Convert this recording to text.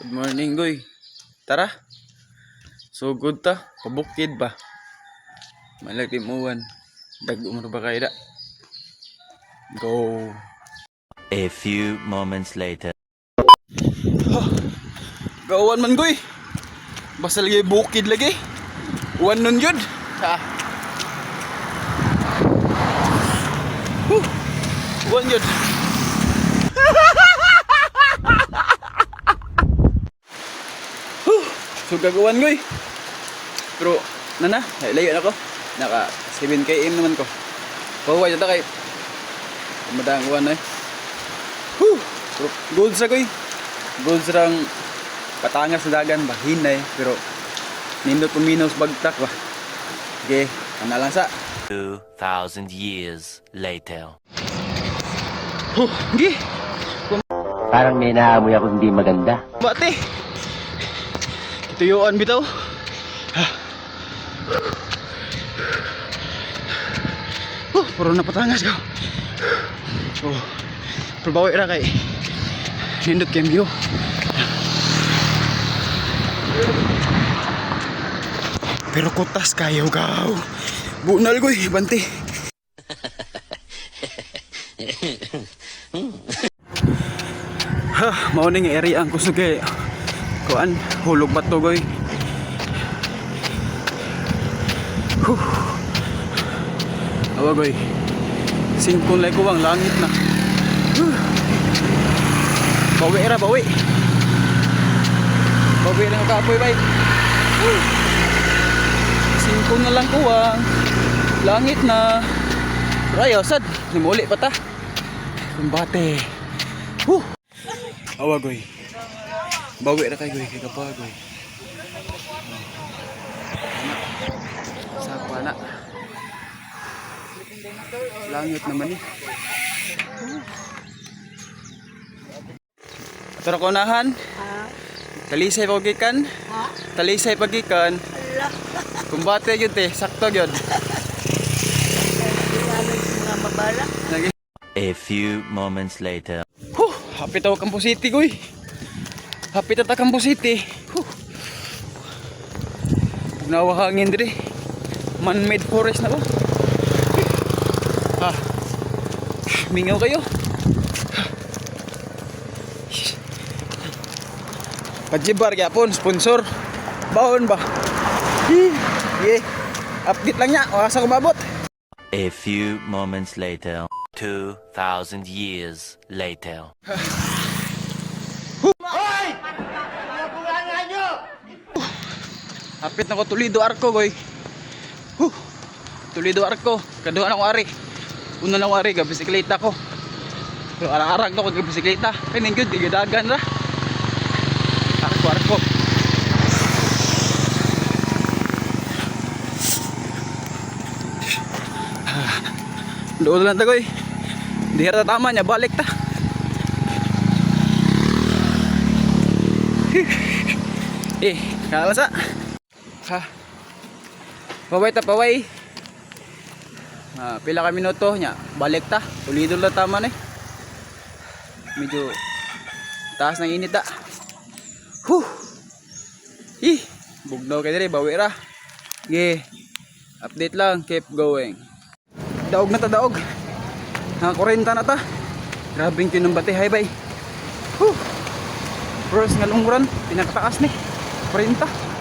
Good morning, goy. Tara. So good ta. Pabukid ba? Malaki muwan. Dagdo mo ba kayo da? Go. A few moments later. Gawan man, goy. Basta lagi bukid lagi. Uwan nun yun. Ha. Uwan yun. So gagawan goy. Pero nana, layo na ko. Naka 7 km naman ko. Pahuway na kay madang uwan eh. Pero gold sa goy. Gold sarang patangas sa dagan ba hinay pero nindot puminos bagtak ba. Okay, ana lang sa 2,000 years later. Gi. Parang may naamoy ako hindi maganda. Bate. Tuyuan bitaw. Puro napatangas ko. Perbawi ra kay nindot kembyo. Pero kutas kayo gaw. Bunal ko bante. Mao ning area ang kusog kay kuan hulog bato goy. Awa goy. Singkon lay ko ang langit na. Bawi ra bawi. Bawi lang kapoy bay. Singkon na lang kuwang langit na. Rayo sad nimuli pa ta. Kumbate. Awa goy. Bawi ra kay goy kay kapwa goy. Sapa na. Langit naman eh. Tara ko nahan. Talisay pagikan. Talisay pagikan. Kumbate yun te, sakto yun. A few moments later. Hapit ako Campo City goy. Hapit ata Campo City. Nawa hangin dire. Man-made forest na ba? Mingaw kayo. Pajibar gyapon sponsor. Baon ba? Update lang niya. Asa ko mabot. A few moments later. 2,000 years later. Hapit na ko Toledo Arco goy. Toledo Arco. Kaduha na ko ari. Una na ko ari ga bisikleta ko. Pero arang-arang to ko ga bisikleta. Kay ning gyud digadagan ra. Arco. Doon lang ta goy. Di hara tama niya balik ta. Kalasa. Paway ta paway. Pila ka minuto nya balik ta. Toledo lang tama na. Medyo taas ng init ta. Bugnaw kay dire bawi ra. Update lang, keep going. Daog na ta daog. Naka 40 na ta. Grabing kinumbati hay bay. First nga lungran pinakataas ni 40.